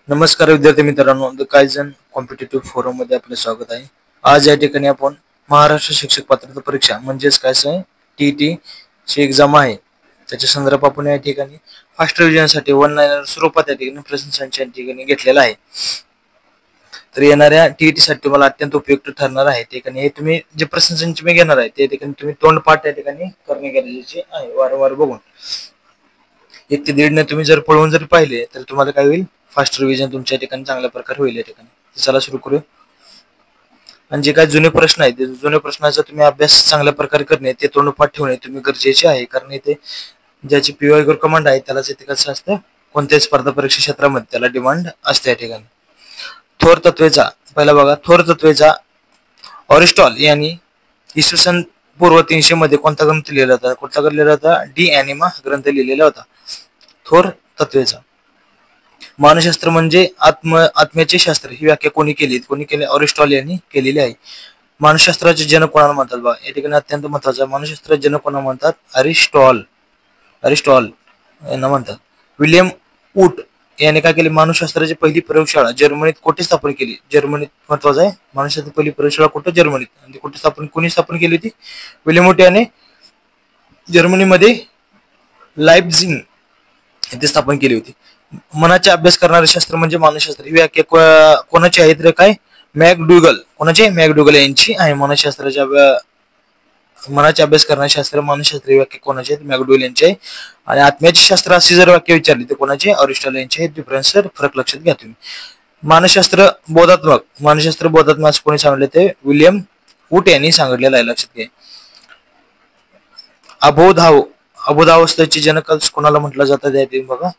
नमस्कार विद्यार्थी मित्रांनो, द कायझन कॉम्पिटिटिव्ह फोरम मध्ये आपले स्वागत आहे. आज या ठिकाणी आपण महाराष्ट्र शिक्षक पात्रता परीक्षा म्हणजेच काय टीईटी ची एक्झाम आहे त्याच्या संदर्भात आपण या ठिकाणी फास्ट रिव्हिजन साठी वन लाइनर स्वरूपात या ठिकाणी प्रश्नांच्या ठिकाणी घेतलेला आहे. तर येणाऱ्या टीईटी साठी तुम्हाला अत्यंत उपयुक्त ठरणार आहे. ठिकाणी हे तुम्ही जे प्रश्नांची मी घेणार आहे ते ठिकाणी तुम्ही तोंडपाठ या ठिकाणी करणे गरजेचे आहे. वारंवार बघून 1 ते 1.5 तुम्ही जर पळवून जर पाहिले तर तुम्हाला काय होईल, फास्ट रिव्हिजन तुमच्या ठिकाणी चांगल्या प्रकारे होईल. या ठिकाणी चला सुरू करूया. आणि जे काही जुने प्रश्न आहेत ते जुन्या प्रश्नाचा तुम्ही अभ्यास चांगल्या प्रकारे करणे, ते तोंडपाठ ठेवणे तुम्ही गरजेचे आहे. कारण इथे ज्याची पीवाय कमांड आहे त्यालाच इथे कसं असतं, कोणत्याही स्पर्धा परीक्षा क्षेत्रामध्ये त्याला डिमांड असते. या ठिकाणी थोर तत्वेचा पहिला बघा. थोर तत्वेचा ऑरिस्टॉल यांनी इसवी सन पूर्व 300 मध्ये कोणता ग्रंथ लिहिला होता? कोणता ग्रंथ लिहिला होता? डी ॲनिमा ग्रंथ लिहिलेला होता. थोर तत्वेचा मानसशास्त्र म्हणजे आत्म्याचे शास्त्र ही व्याख्या कोणी केली? ऑरिस्टॉल यांनी केलेली आहे. मानसशास्त्राचे जनक कोणाला म्हणतात? बघा या ठिकाणी अत्यंत महत्वाचा, मानसशास्त्राचे जनक कोणाला म्हणतात? अरिस्टॉल यांना म्हणतात. विल्यम वूट याने काय केले? मानसशास्त्राची पहिली प्रयोगशाळा जर्मनीत कोठे स्थापन केली? जर्मनीत महत्वाचा आहे. मानसशास्त्राची पहिली प्रयोगशाळा कुठे? जर्मनीत. आणि कुठे कोणी स्थापन केली होती? विल्यम वूट याने जर्मनीमध्ये लाइप्झिग येथे स्थापन केली होती. मनाचा अभ्यास करणारे शास्त्र म्हणजे मानसशास्त्र ही व्याख्या कोणाची आहे? तर काय? मॅकडुगल. कोणाची? मॅकडुगल यांची आहे. मनाचा अभ्यास करणारे शास्त्र मानसशास्त्र ही व्याख्या कोणाची आहे? मॅकडुगल यांची आहे. आणि आत्म्याचे शास्त्र अशी जर व्याख्या विचारली तर कोणाची? ऑरिस्टॉल यांची आहे. डिफरन्स फरक लक्षात घ्या तुम्ही. मानसशास्त्र बोधात्मक असं कोणी सांगितले? ते विल्यम वूट यांनी सांगितलेलं आहे. लक्षात घ्या. अबोधावस्थेचे जनक कोणाला म्हटलं जातं? त्या बघा,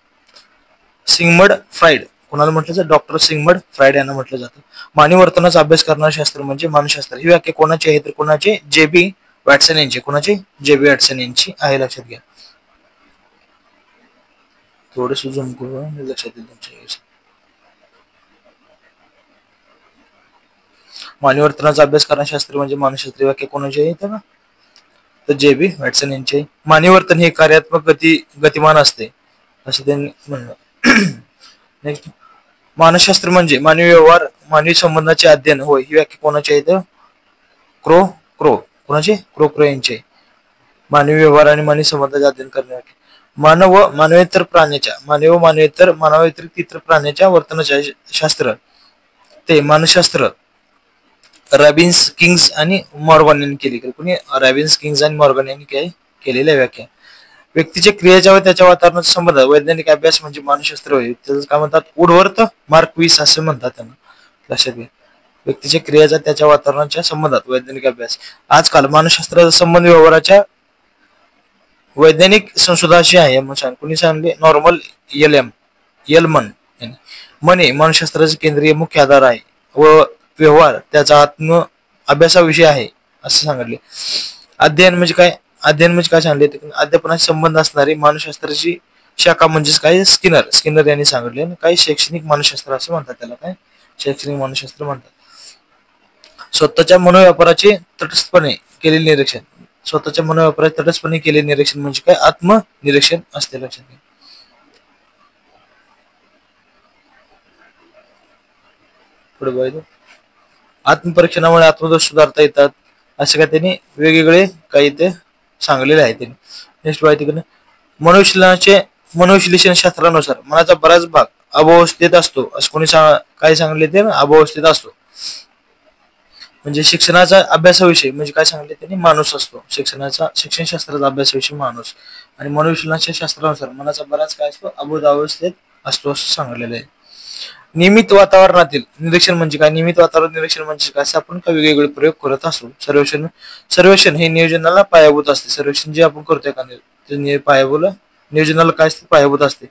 सिगमंड फ्राइड. कोणाला म्हटलं जातं? डॉक्टर सिगमंड फ्राइड यांना म्हटलं जातं. मानवी वर्तनाचा अभ्यास करणारे शास्त्र म्हणजे मानसशास्त्र ही व्याख्या कोणाची आहे? तर कोणाचे? जे.बी. वॅटसन यांची. कोणाची? जे.बी. वॅटसन यांची आहे. लक्षात घ्या. थोडस झूम करू, लक्षात येईल तुमच्या. मानवी वर्तनाचा अभ्यास करणारे शास्त्र म्हणजे मानसशास्त्र व्याख्या कोणाची आहे? तर जे.बी. वॅटसन यांची आहे. मानवी वर्तन हे कार्यात्मक गतिमान असते असं त्यांनी म्हणलं. नेक्स्ट, मानसशास्त्र म्हणजे मानवी व्यवहार, मानवी संबंधाचे अध्ययन होय ही व्याख्या कोणाची आहे? तर कोणाची? क्रो यांची. मानवी व्यवहार आणि मानवी संबंधाचे अध्ययन करण्यासाठी मानवेतर मानवाव्यतिरिक्त इतर प्राण्याच्या वर्तनाचे शास्त्र ते मानसशास्त्र रॉबिन्स किंग्स आणि मॉर्गन यांनी केली. कोणी? रॉबिन्स किंग्स आणि मॉर्गन यांनी काय केलेल्या व्याख्या. व्यक्तीच्या क्रियाच्या व त्याच्या वातावरणाचा संबंध वैज्ञानिक अभ्यास म्हणजे मानसशास्त्र होय. त्याचं काय म्हणतात? वुडवर्थ मार्क्विस असं म्हणतात त्यांना. लक्षात घ्या. व्यक्तीच्या क्रियाचा त्याच्या वातावरणाच्या संबंधात वैज्ञानिक अभ्यास. आजकाल मानसशास्त्राचा संबंध व्यवहाराच्या वैज्ञानिक संशोधनाशी आहे. कोणी सांगले? नॉर्मन येलमन यांनी. मन हे मानसशास्त्राचे केंद्रीय मुख्य आधार आहे व व्यवहार त्याचा आत्म अभ्यासाविषयी आहे असं सांगितले. अध्ययन म्हणजे काय सांगले? अध्यापनाशी संबंध असणारी मानसशास्त्राची शाखा म्हणजेच काय? स्किनर यांनी सांगितले. काय? शैक्षणिक मानसशास्त्र असं म्हणतात त्याला. काय? शैक्षणिक मानसशास्त्र म्हणतात. स्वतःच्या मनोव्यापाराचे तटस्थपणे केलेले निरीक्षण म्हणजे काय? आत्मनिरीक्षण असते. लक्षात घ्या. पुढे बघायचं, आत्मपरीक्षणामुळे आत्मदोष सुधारता येतात असे काय त्यांनी वेगवेगळे काही इथे सांगलेले आहे त्यांनी. नेक्स्ट माहिती, मनोविश्लेषण शास्त्रानुसार मनाचा बराच भाग अवस्थेत असतो असं कोणी काय सांगले? ते अवस्थेत असतो. म्हणजे शिक्षणाचा अभ्यासाविषयी म्हणजे काय सांगितले त्यांनी? माणूस असतो. शिक्षणशास्त्राचा अभ्यासाविषयी माणूस. आणि मनोविश्लेषण शास्त्रानुसार मनाचा बराच काय असतो? अबोध अवस्थेत असतो असं सांगितलेलं आहे. नियमित वातावरणातील निरीक्षण म्हणजे काय? नियमित वातावरण निरीक्षण म्हणजे काय? आपण काय वेगवेगळे प्रयोग करत असतो. सर्वेक्षण हे नियोजनाला पायाभूत असते. सर्वेक्षण जे आपण करतोय का नियोजनाला काय असते? पायाभूत असते.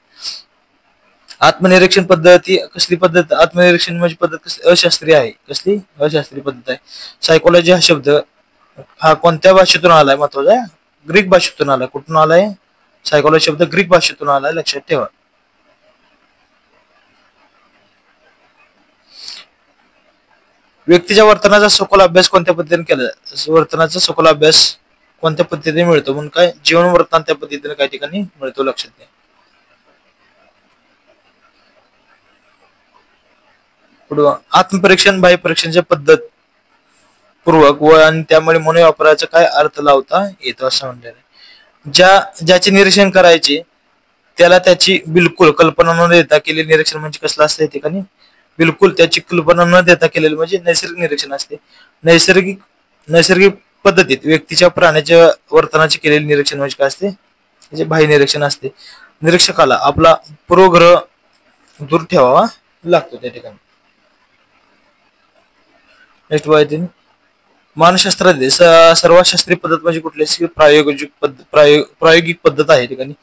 आत्मनिरीक्षण पद्धती कसली पद्धत? आत्मनिरीक्षण म्हणजे पद्धत कसली? अशास्त्रीय आहे. कसली? अशास्त्रीय पद्धत आहे. सायकोलॉजी हा शब्द हा कोणत्या भाषेतून आलाय? महत्वाचा आहे. ग्रीक भाषेतून आलाय. कुठून आलाय? सायकोलॉजी शब्द ग्रीक भाषेतून आलाय. लक्षात ठेवा. व्यक्तीच्या वर्तनाचा सखोल अभ्यास कोणत्या पद्धतीने केला जातो? वर्तनाचा सखोल अभ्यास कोणत्या पद्धतीने मिळतो? म्हणून काय? जीवन वर्तन त्या पद्धतीने काही ठिकाणी मिळतो. लक्षात घ्या. पुढं आत्मपरीक्षण बाह्य परीक्षणाची पद्धत पूर्वक व आणि त्यामुळे म्हणून वापरायचा काय अर्थ लावता येतो असं म्हणलेलं आहे. ज्याचे निरीक्षण करायचे त्याला त्याची बिलकुल कल्पना न देता केलेले निरीक्षण म्हणजे कसलं असतं या ठिकाणी, बिलकुल त्याची कल्पना न देता केलेलं म्हणजे नैसर्गिक निरीक्षण असते. नैसर्गिक नैसर्गिक पद्धतीत व्यक्तीच्या प्राण्याच्या वर्तनाचे केलेले निरीक्षण म्हणजे काय असते, म्हणजे बाह्य निरीक्षण असते. निरीक्षकाला आपला पूर्वग्रह दूर ठेवावा लागतो त्या ठिकाणी. नेक्स्ट माहिती, मानसशास्त्रातील सर्वात शास्त्रीय पद्धत म्हणजे कुठली, प्रायोगिक पद्धत आहे ठिकाणी.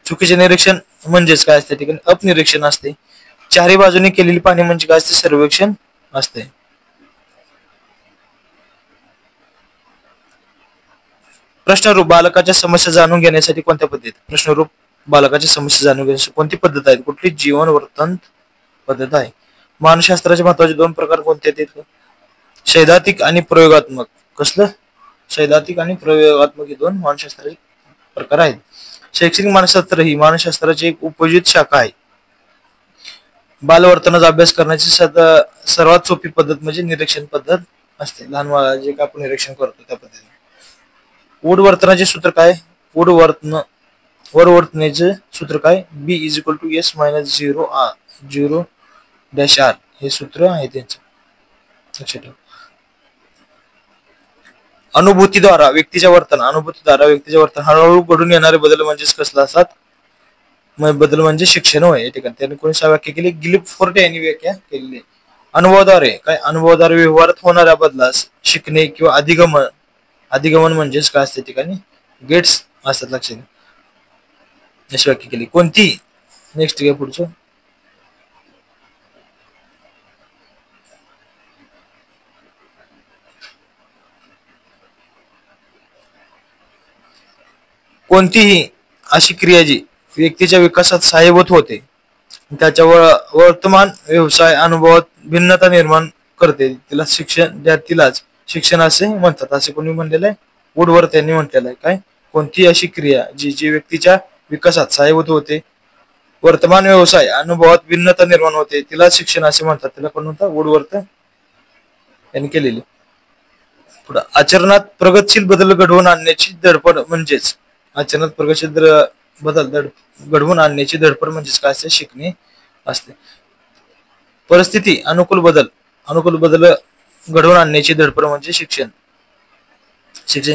चुकीचे निरीक्षण म्हणजेच काय असते ठिकाणी, अपनिरीक्षण असते. चारही बाजूने केलेली पाहणी म्हणजे काय असते, सर्वेक्षण असते. प्रश्नरूप बालकाच्या समस्या जाणून घेण्यासाठी कोणत्या पद्धत, प्रश्नरूप बालकाच्या समस्या जाणून घेण्यासाठी कोणती पद्धत आहे, कुठली, जीवन वर्तन पद्धत आहे. मानसशास्त्राचे महत्वाचे दोन प्रकार कोणते आहेत, सैद्धांतिक आणि प्रयोगात्मक. कसलं, सैद्धांतिक आणि प्रयोगात्मक हे दोन मानसशास्त्राचे प्रकार आहेत. शैक्षणिक मानसशास्त्र ही मानसशास्त्राची एक उपयोजित शाखा आहे. बालवर्तनाचा अभ्यास करण्याची सर्वात सोपी पद्धत म्हणजे निरीक्षण पद्धत असते. लहान बाळाचे जे आपण निरीक्षण करतो त्या पद्धतीने. वर्तनाचे सूत्र काय, वर्तनेचे सूत्र काय, B is equal to S minus zero dash R हे सूत्र आहे त्यांचं, लक्षात ठेवा. अनुभूतीद्वारा व्यक्तीच्या वर्तन हळूहळू घडून येणारे बदल म्हणजेच कसला असतात, बदल म्हणजे शिक्षण होय. या ठिकाणी त्यांनी कोणी व्याख्या केली, गिलिफोर्ट यांनी व्याख्या केलेली. अनुभवाद्वारे व्यवहारात होणाऱ्या बदलास शिकणे किंवा अधिगमन म्हणजेच काय असते ठिकाणी, गेट्स असतात, लक्षात. अशी व्याख्या केली कोणती. नेक्स्ट घ्या पुढचं, कोणतीही अशी क्रिया जी व्यक्तीच्या विकासात सहाय्यभूत होते, त्याच्या वर्तमान व्यवसाय अनुभवात भिन्नता निर्माण करते, तिलाच शिक्षण असे म्हणतात. असे कोणी म्हणलेलं आहे, वुडवर्थ यांनी म्हटलेलं आहे. काय, कोणती अशी क्रिया जी व्यक्तीच्या विकासात सहाय्यभूत होते, वर्तमान व्यवसाय अनुभवात भिन्नता निर्माण होते, तिला शिक्षण असे म्हणतात. तिला कोण म्हणतात, वुडवर्थ यांनी केलेली. पुढे आचरणात प्रगतशील बदल घडवून आणण्याची धडपड म्हणजेच घडवून आणण्याची धडपड म्हणजेच काय असते, शिकणे असते. परिस्थिती अनुकूल बदल घडवून आणण्याची धडपड म्हणजे शिक्षण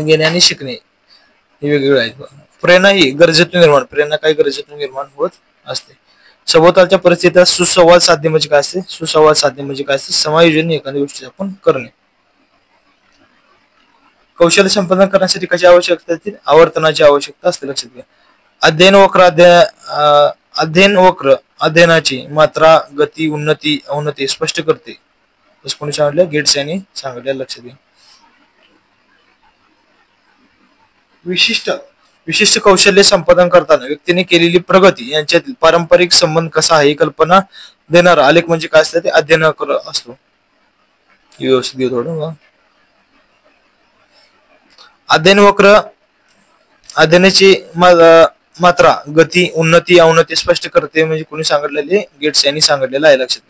घेणे आणि शिकणे हे वेगवेगळे आहेत. प्रेरणा काही गरजेतून निर्माण होत असते. सभोवतालच्या परिस्थितीत सुसंवाद साधणे म्हणजे काय असते, समायोजन एखाद्या गोष्टी आपण करणे. कौशल्य संपादन करण्यासाठी कशी आवश्यकता असते, आवर्तनाची आवश्यकता असते, लक्षात घ्या. अध्ययन वक्र अध्ययनाची मात्रा, गती, उन्नती अवनती स्पष्ट करते, असं कोणी सांगितलं, गेट्स यांनी सांगितलं, लक्षात घ्या. विशिष्ट कौशल्य संपादन करताना व्यक्तीने केलेली प्रगती यांच्यातील पारंपरिक संबंध कसा आहे कल्पना देणारा आलेख म्हणजे काय असतं, ते अध्ययन असतो. व्यवस्थित थोडं, अध्ययन वक्र अध्ययनाची मात्रा, गती, उन्नती अवनती स्पष्ट करते म्हणजे कोणी सांगितलेले, गेट्स यांनी सांगितलेलं आहे, लक्षात घ्या.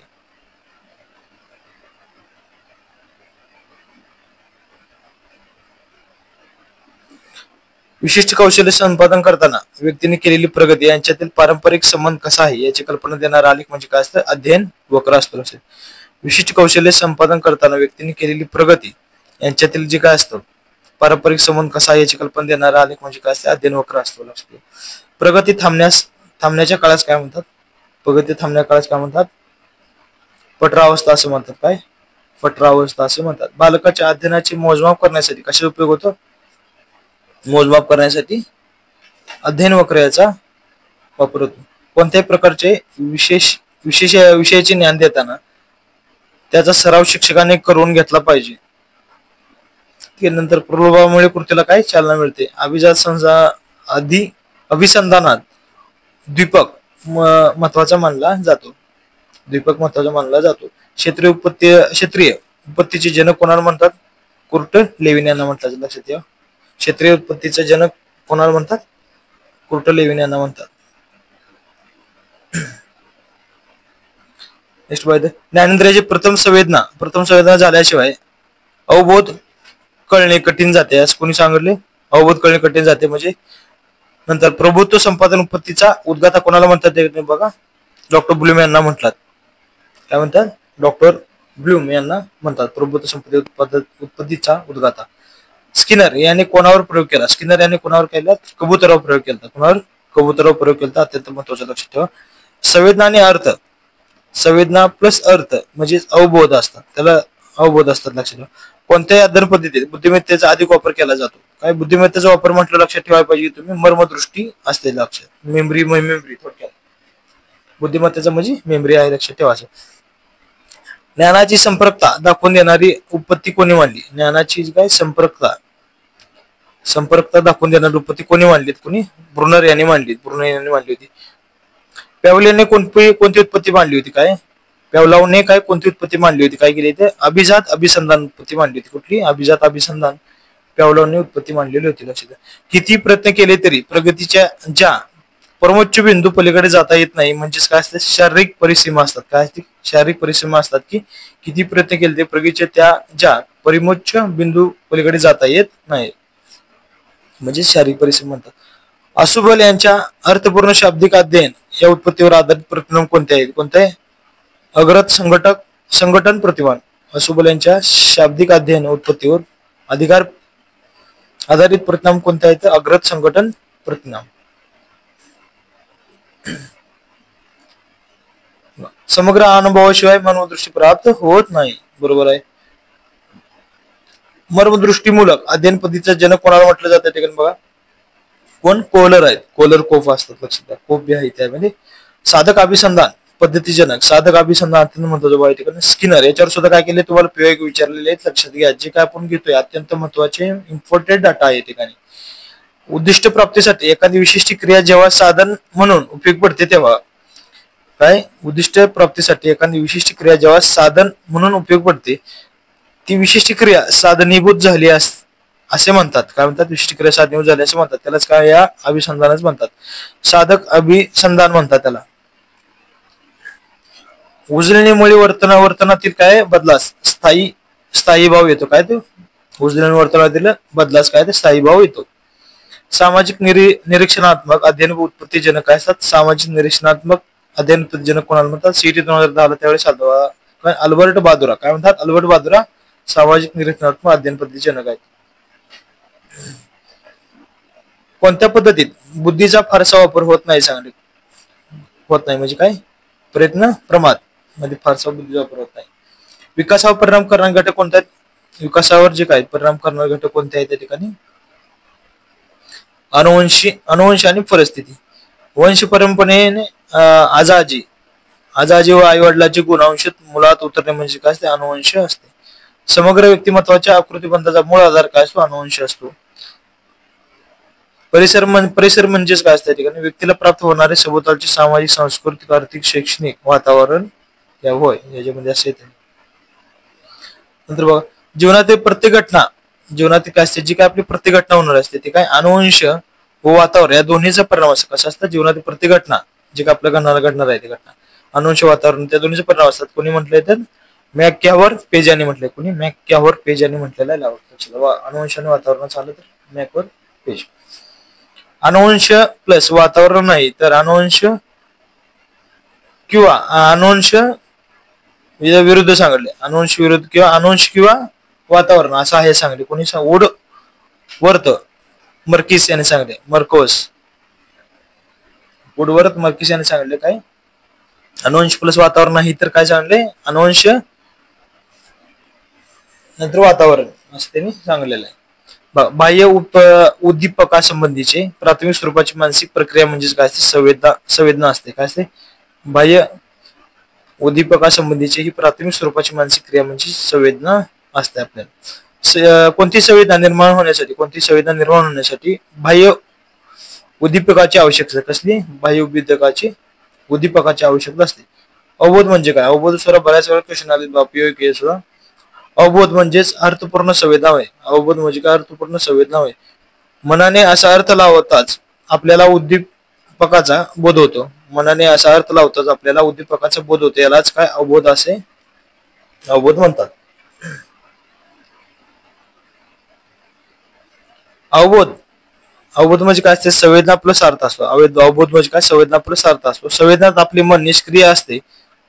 विशिष्ट कौशल्य संपादन करताना व्यक्तीने केलेली प्रगती यांच्यातील पारंपरिक संबंध कसा आहे याची कल्पना देणारा आलेख म्हणजे काय असतं, अध्ययन वक्र असतो. विशिष्ट कौशल्य संपादन करताना व्यक्तीने केलेली प्रगती यांच्यातील जे काय असतं पारंपरिक संबंध कसा आहे याची कल्पना देणारा आलेख म्हणजे काय असते, अध्ययन वक्र असतो, लक्षात घ्या. प्रगती थांबण्याच्या काळास काय म्हणतात, पटरावस्था असं म्हणतात. काय, पटरावस्था असे म्हणतात. बालकाच्या अध्ययनाचे मोजमाप करण्यासाठी कशा उपयोग होतो, मोजमाप करण्यासाठी अध्ययन वक्र याचा वापर होतो. कोणत्याही प्रकारचे विषयाचे ज्ञान देताना त्याचा सराव शिक्षकाने करून घेतला पाहिजे. नंतर प्रलोभामुळे कृतीला काय चालना मिळते. अभिसंधानात द्वीपक महत्वाचा मानला जातो. क्षेत्रीय उत्पत्तीचे जनक कोणाला म्हणतात, कुर्ट लेविन यांना म्हणतात, लक्षात ठेवा. क्षेत्रीय उत्पत्तीचे जनक कोणाला म्हणतात, कुर्ट लेविन यांना म्हणतात. नेक्स्ट पाहिजे ज्ञानेंद्रियाची प्रथम संवेदना झाल्याशिवाय अवबोध कळणे कठीण जाते असं कोणी सांगितले. अवबोध कळणे कठीण जाते म्हणजे. नंतर प्रभुत्व संपादन उत्पत्तीचा उद्गाता कोणाला म्हणतात ते बघा. डॉक्टर ब्लूम यांना म्हणतात. काय म्हणतात? डॉक्टर ब्लूम यांना म्हणतात प्रभुत्व संपत्ती उत्पत्तीचा उद्गाता. स्किनर याने कोणावर प्रयोग केला? स्किनर याने कोणावर केला? कबुतरावर प्रयोग केला. कोणावर? कबुतरावर प्रयोग केला. अत्यंत महत्वाचं लक्षात ठेवा. संवेदना आणि अर्थ. संवेदना प्लस अर्थ म्हणजे अवबोध असतात. त्याला अवबोध असतात लक्षात ठेवा. कोणत्याही अध्ययन पद्धतीत बुद्धिमत्तेचा अधिक वापर केला जातो. काय बुद्धिमत्तेचा वापर म्हटलं लक्षात ठेवायला पाहिजे तुम्ही मर्मदृष्टी असते लक्षात. मेमरी थोडक्यात बुद्धिमत्तेचा म्हणजे मेमरी आहे लक्षात ठेवायचं. ज्ञानाची संपर्कता दाखवून देणारी उत्पत्ती कोणी मांडली? ज्ञानाची काय संपर्कता दाखवून देणारी उत्पत्ती कोणी मांडली? कोणी? ब्रुनर यांनी मांडली होती. पॅव्हलियनने कोणती उत्पत्ती मांडली होती? काय पॅव्लॉवने काय कोणती उत्पत्ती मांडली होती? काय केली? ते अभिजात अभिसंधान उत्पत्ती मांडली होती. कुठली? अभिजात अभिसंधान पॅव्लॉवने उत्पत्ती मांडलेली होती लक्षात. किती प्रयत्न केले तरी प्रगतीच्या ज्या परमोच्च बिंदू पलीकडे जाता येत नाही म्हणजेच काय असते? शारीरिक परिसीमा असतात. काय असते? शारीरिक परिसीमा असतात की किती प्रयत्न केले ते प्रगतीच्या त्या ज्या परमोच्च बिंदू पलीकडे जाता येत नाही म्हणजे शारीरिक परिसीमा म्हणतात. आसुबल यांच्या अर्थपूर्ण शाब्दिक अध्ययन या उत्पत्तीवर आधारित प्रतिमान कोणते आहेत? कोणते? अग्रत संघटन प्रतिमान. आसुबल यांच्या शाब्दिक अध्ययन उत्पत्तीवर आधारित प्रतिमान कोणते आहेत? अग्रत संघटन प्रतिमान. समग्र अनुभवाशिवाय मनोदृष्टी प्राप्त होत नाही. बरोबर आहे. मर्मदृष्टीमूलक अध्ययन पद्धतीचा जनक कोणाला म्हटलं जातं? ठिकाणी बघा कोण? कोहलर आहेत. कोहलर कोफ असतात लक्षात द्या. कोफ बी आहे त्यामध्ये. साधक अभिसंधान पद्धती जनक. साधक अभिसंधान अत्यंत महत्वाचं आहे ठिकाणी. स्किनर याच्यावर सुद्धा काय केले तुम्हाला प्रयोग विचारलेले आहेत लक्षात घ्या. जे काय आपण घेतोय अत्यंत महत्वाचे इम्पॉर्टंट डाटा आहे ठिकाणी. उद्दिष्ट प्राप्तीसाठी एखादी विशिष्ट क्रिया जेव्हा साधन म्हणून उपयोग पडते तेव्हा काय? उद्दिष्ट प्राप्तीसाठी एखादी विशिष्ट क्रिया जेव्हा साधन म्हणून उपयोग पडते ती विशिष्ट क्रिया साधनीभूत झाली असे म्हणतात. काय म्हणतात? विशिष्ट क्रिया साधनीभूत झाली असे म्हणतात. त्यालाच काय? या अभिसंधानच म्हणतात. साधक अभिसंधान म्हणतात त्याला. उजळणीमुळे वर्तनातील काय बदलास स्थायी भाव येतो. काय ते? उजळणी वर्तनातील बदलास काय ते? स्थायी भाव येतो. सामाजिक निरीक्षणात्मक अध्ययन उत्पत्तीजनक काय असतात? सामाजिक निरीक्षणात्मक अध्ययन उत्पत्तीजनक कोणाला म्हणतात? सीटी 2010 त्यावेळेस अल्बर्ट बादुरा. काय म्हणतात? अल्बर्ट बादुरा सामाजिक निरीक्षणात्मक अध्ययन पद्धतीजनक आहेत. कोणत्या पद्धतीत बुद्धीचा फारसा वापर होत नाही? सांगले होत नाही म्हणजे काय? प्रयत्न प्रमाद मध्ये फारसा बुद्धीचा वापर होत नाही. विकासावर परिणाम करणारे घटक कोणते आहेत? विकासावर जे काय परिणाम करणारे घटक कोणते आहेत त्या ठिकाणी? अनुवंश आणि परिस्थिती. वंश परंपरेने आजाजी व आई वडिलांचे गुण अंशात मुलात उतरणे म्हणजे काय असते? अनुवंश असते. समग्र व्यक्तिमत्वाच्या आकृतीबंधाचा मूळ आधार काय असतो? अनुवंश असतो. परिसर म्हणजेच काय असते ठिकाणी? व्यक्तीला प्राप्त होणारे सभोवतालचे सामाजिक सांस्कृतिक आर्थिक शैक्षणिक वातावरण या होय याच्यामध्ये असे येते. नंतर बघा जीवनातील काय असते? जी काय आपली प्रत्येक घटना होणार असते ते काय? अनुवंश व वातावरण या दोन्हीचा परिणाम असतो. कसं असतं? जीवनातील प्रत्येक घटना जी काय आपल्या घडणार आहे ती घटना अनुवंश वातावरण त्या दोन्हीचे परिणाम असतात. कोणी म्हटलंय तर मॅकॅव्हर पेजाने म्हटलंय. कोणी? मॅकॅव्हर पेजाने म्हटलेलं आहे. अनुवंश आणि वातावरण झालं तर मॅकॅव्हर पेज. अनुवंश प्लस वातावरण नाही तर अनुवंश विरुद्ध सांगितले. अनुवंश विरुद्ध किंवा अनुवंश किंवा वातावरण असं आहे सांगले. कोणी? वुडवर्थ मर्किस यांनी सांगितले. वुडवर्थ मर्किस यांनी सांगितले काय? अनुवंश प्लस वातावरण नाही तर काय सांगितले? अनुवंश नंतर वातावरण असं त्यांनी सांगितलेलं आहे. बाह्य उद्दीपकासंबंधीचे प्राथमिक स्वरूपाची मानसिक प्रक्रिया म्हणजेच काय असते? संवेदना असते. काय असते? बाह्य उद्दीपकासंबंधीची ही प्राथमिक स्वरूपाची मानसिक क्रिया म्हणजे संवेदना असते आपल्याला. कोणती संवेदना निर्माण होण्यासाठी बाह्य उद्दीपकाची आवश्यकता कसली? बाह्य उद्दीपकाची आवश्यकता असते. अवबोध म्हणजे काय? अवबोध सुद्धा बऱ्याच वेळा क्वेश्चन आले सुद्धा. अवबोध म्हणजेच अर्थपूर्ण संवेदना होय. अवबोध म्हणजे काय? अर्थपूर्ण संवेदना होय. मनाने असा अर्थ लावताच आपल्याला उद्दीपकाचा बोध होतो. मनाने असा अर्थ लावताच आपल्याला उद्दीपकाचा बोध होतो, यालाच काय अवबोध असे अवबोध म्हणतात. अवबोध अवबोध म्हणजे काय असते, संवेदना प्लस अर्थ असतो. अवबोध म्हणजे काय, संवेदना प्लस अर्थ असतो. संवेदनात आपले मन निष्क्रिय असते,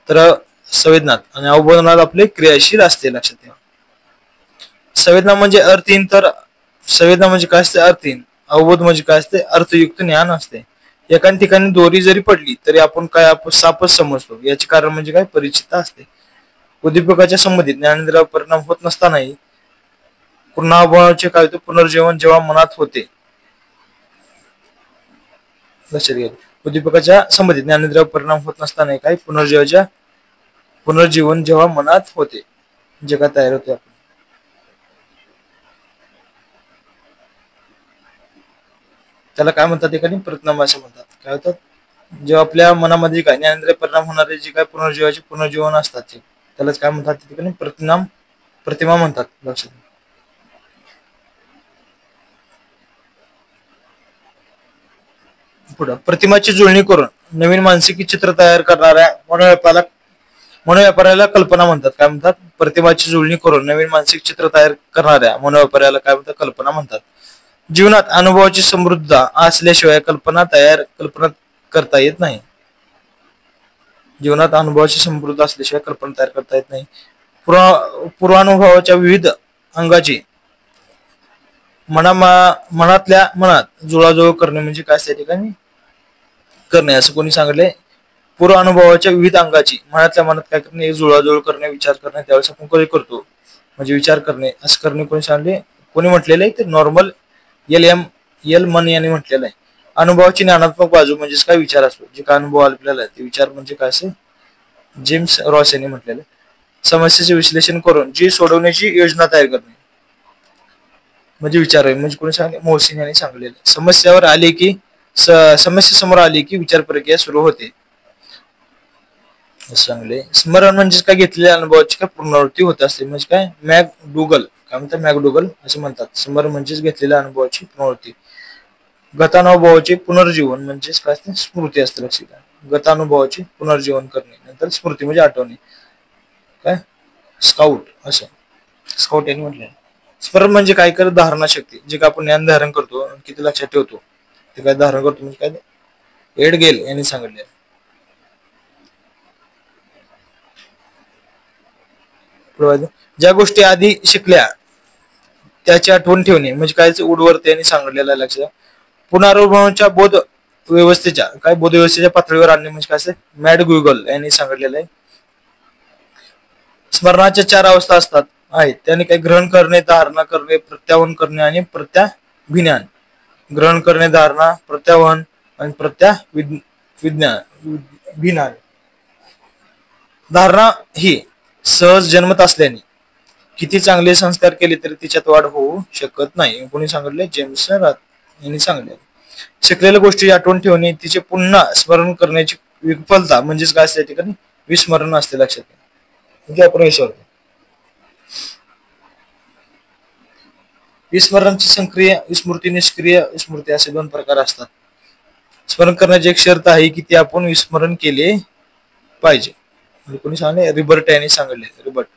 तर संवेदनात, आणि अवबोधनात आपले क्रियाशील असते. लक्षात ठेवा. संवेदना म्हणजे अर्थहीन, तर संवेदना म्हणजे काय असते, अर्थहीन. अवबोध म्हणजे काय असते, अर्थयुक्त ज्ञान असते. एका ठिकाणी दोरी जरी पडली तरी आपण काय, आपण सापच समजतो. याचे कारण म्हणजे काय, परिचित असते. उद्दीपकाच्या संबंधित ज्ञानेंद्रियावर परिणाम होत नसतानाही पुनरावलोकनाचे काय होते, पुनर्जीवन जेव्हा मनात होते. लक्षात घ्या. उद्दीपकाच्या संबंधित ज्ञानेंद्रियावर परिणाम होत नसताना काय, पुनर्जीवन जेव्हा मनात होते, जगात तयार होते. त्याला काय म्हणतात, ठिकाणी प्रतिनाम असं म्हणतात. काय होतात, जेव्हा आपल्या मनामध्ये काय ज्ञानेंद्रिय परिणाम होणारे जे काय पुनर्जीवन असतात, त्यालाच काय म्हणतात, ठिकाणी प्रतिमा म्हणतात. लक्षात. पुढे प्रतिमाची जुळणी करून नवीन मानसिक चित्र तयार करणाऱ्या मनोव्यापाराला कल्पना म्हणतात. काय म्हणतात, प्रतिमाची जुळणी करून नवीन मानसिक चित्र तयार करणाऱ्या मनोव्यापाराला काय म्हणतात, कल्पना म्हणतात. जीवनात अनुभवाची समृद्धता असल्याशिवाय कल्पना करता येत नाही. जीवनात अनुभवाची समृद्ध असल्याशिवाय कल्पना तयार करता येत नाही. पूर्वानुभवाच्या विविध अंगाची मनातल्या मनात जुळाजुळ करणे म्हणजे काय, त्या ठिकाणी करणे, असं कोणी सांगितले. पूर्व अनुभवाच्या विविध अंगाची मनातल्या मनात काय करणे, जुळाजुळ करणे, विचार करणे. त्यावेळेस आपण कधी करतो, म्हणजे विचार करणे, असं करणे कोणी सांगले, कोणी म्हटलेलं आहे, ते नॉर्मल एल मन यांनी म्हटलेलं आहे. अनुभवाची ज्ञानात्मक बाजू म्हणजेच काय, विचार असतो. जे काय अनुभव आपल्याला आहे ते विचार म्हणजे काय, असे जेम्स रॉस यांनी म्हटलेलं आहे. समस्येचे विश्लेषण करून जी सोडवण्याची योजना तयार करणे म्हणजे विचार आहे, म्हणजे कोणी सांगले, मोहसिन यांनी सांगलेलं. समस्या समोर आली की विचार प्रक्रिया सुरू होते. सांगले. स्मरण म्हणजे काय, घेतलेल्या अनुभवाची काय पुनरावृत्ती होत असते. म्हणजे काय, काय म्हणतात, मॅकडुगल असं म्हणतात. स्मरण म्हणजेच घेतलेल्या अनुभवाची पुनरावृत्ती. गतानुभवाचे पुनर्जीवन म्हणजेच काय असते, स्मृती असते. लक्षात. गतानुभवाचे पुनर्जीवन करणे, नंतर स्मृती म्हणजे आठवणे. काय, स्काउट यांनी म्हटले. स्मरण म्हणजे काय करत, धारणा शक्ती. जे काय आपण ज्ञान धारण करतो, किती लक्षात ठेवतो, ते काय धारण करतो म्हणजे काय, एडगेल यांनी सांगितले. ज्या गोष्टी आधी शिकल्या त्याची आठवण ठेवणे म्हणजे काय, उडवर्ते यांनी सांगितलेलं आहे. लक्षात. पुनरावलोकनाच्या बोध व्यवस्थेच्या पातळीवर आणणे म्हणजे काय, मॅकडुगल यांनी सांगितलेलं आहे. स्मरणाच्या 4 अवस्था असतात आहेत. त्याने काही ग्रहण करणे, धारणा करणे, प्रत्यावहन करणे आणि प्रत्याभिज्ञान. ग्रहण करणे, धारणा, प्रत्यावहन आणि प्रत्याभिज्ञान. धारणा ही सहज जन्मत असल्याने किती चांगले संस्कार केले तरी तिच्यात वाढ होऊ शकत नाही. कोणी सांगितले, जेम्स रॉस यांनी सांगितले. शिकलेल्या गोष्टी आठवण ठेवणे, तिचे पुन्हा स्मरण करण्याची विफलता म्हणजेच काय असते, ठिकाणी विस्मरण असते. लक्षात घ्या. आपण विस्मरणची सक्रिय विस्मृती, निष्क्रिय विस्मृती असे 2 प्रकार असतात. स्मरण करण्याची एक शर्त आहे की ते आपण विस्मरण केले पाहिजे. कोणी सांगले, रिबर्ट यांनी सांगितले. रिबर्ट.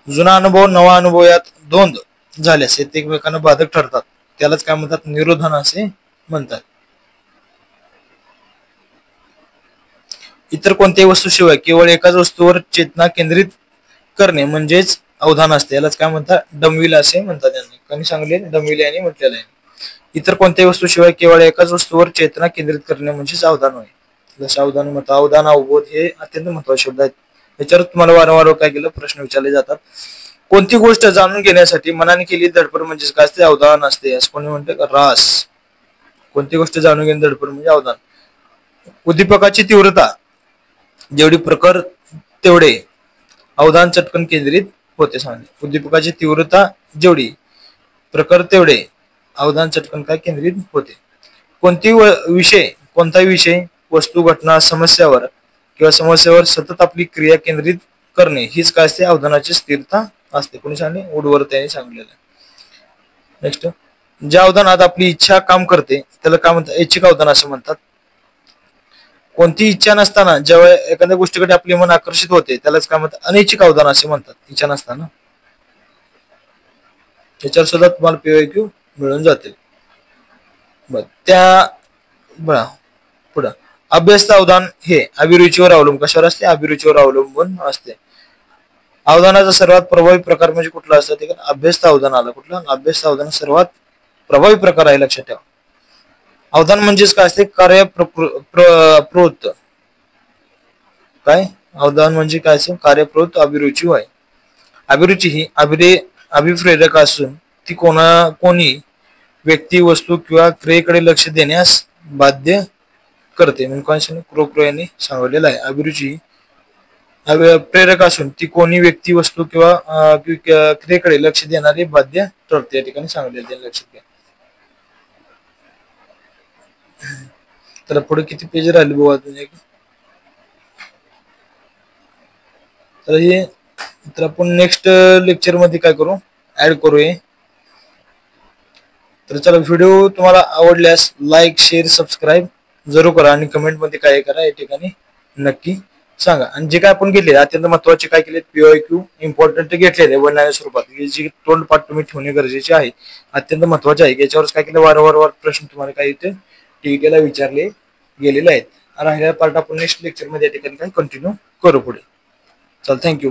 जुना अनुभव, नवा अनुभव यात द्वंद झाल्यास ते एकमेकांना बाधक ठरतात. त्यालाच काय म्हणतात, निरोधन असे म्हणतात. इतर कोणत्याही वस्तूशिवाय केवळ एकाच वस्तूवर चेतना केंद्रित करणे म्हणजेच अवधान असते. यालाच काय म्हणतात, डमविल असे म्हणतात. यांनी कोणी सांगले, डमविल यांनी म्हटलेलं आहे. इतर कोणत्याही वस्तूशिवाय केवळ एकाच वस्तूवर चेतना केंद्रित करणे म्हणजेच अवधान होय. जसं अवधान म्हणतात, अवधान, अवबोध हे अत्यंत महत्वाचे शब्द आहेत. याच्यावर तुम्हाला वारंवार काय केलं, प्रश्न विचारले जातात. कोणती गोष्ट जाणून घेण्यासाठी मनाने केली धडपड म्हणजेच काय असते, अवधान असते. असं कोणी म्हणते, रास. कोणती गोष्ट जाणून घेणे धडपड म्हणजे अवधान. उद्दीपकाची तीव्रता जेवढी प्रखर तेवढे अवधान चटकन केंद्रित होते. सांगले. उद्दीपकाची तीव्रता जेवढी प्रखर तेवढे अवधान चटकन काय केंद्रित होते. कोणताही विषय, वस्तू, घटना, समस्यावर सतत आपली क्रिया केंद्रित करणे हीच काय असते, अवधानाची स्थिरता असते. कोणी सांगले, वुडवर्थ यांनी सांगितलेलं आहे. नेक्स्ट, ज्या अवधानात आपली इच्छा काम करते त्याला काय म्हणतात, ऐच्छिक अवधान असं म्हणतात. कोणती इच्छा नसताना जेव्हा एखाद्या गोष्टीकडे आपली मन आकर्षित होते त्यालाच काय म्हणतात, अनैच्छिक अवधान असे म्हणतात. इच्छा नसताना त्याच्यावर सुद्धा तुम्हाला PYQ मिळून जातील. बर त्या बघा पुढं अभ्यस्त अवधान हे अभिरुचीवर अवलंबून कशावर असते, अभिरुचीवर अवलंबून असते. अवधानाचा सर्वात प्रभावी प्रकार म्हणजे कुठला असतं ते अभ्यस्त अवधान आलं. कुठलं अभ्यस्त अवधान सर्वात प्रभावी प्रकार आहे, लक्षात ठेवा. अवधान म्हणजेच काय असते, कार्य प्रवृत्त. काय अवधान म्हणजे काय असेल, कार्यप्रवृत्त अभिरुची होय. अभिरुची ही अभिप्रेरक असून ती कोणी व्यक्ती वस्तू किंवा क्रियेकडे लक्ष देण्यास बाध्य करते. म्हणजे क्रोक्रो यांनी सांगितलेलं आहे. अभिरुची प्रेरक असून ती कोणी व्यक्ती वस्तू किंवा क्रियेकडे लक्ष देणारे बाध्य ठरते. या ठिकाणी सांगितलेले लक्षात घ्या. तर पुढे किती पेज राहिले बघू अजून एक. तर हे तर आपण नेक्स्ट लेक्चर मध्ये काय करू, ऍड करू हे. तर चला, व्हिडिओ तुम्हाला आवडल्यास लाईक शेअर सबस्क्राईब जरूर करा आणि कमेंट मध्ये काय करा या ठिकाणी नक्की सांगा. आणि जे काय आपण घेतले अत्यंत महत्वाचे काय केले, PYQ इम्पॉर्टंट घेतलेले वर्णनाच्या स्वरूपात, जी तोंडपाठ तुम्ही ठेवणे गरजेचे आहे, अत्यंत महत्वाचे आहे. याच्यावरच काय केलं, वारंवार प्रश्न तुम्हाला काय इथे टीकेला विचारले गेलेले आहेत. राहिलेला पार्ट आपण नेक्स्ट लेक्चर मध्ये या ठिकाणी काय कंटिन्यू करू पुढे. चल, थँक्यू.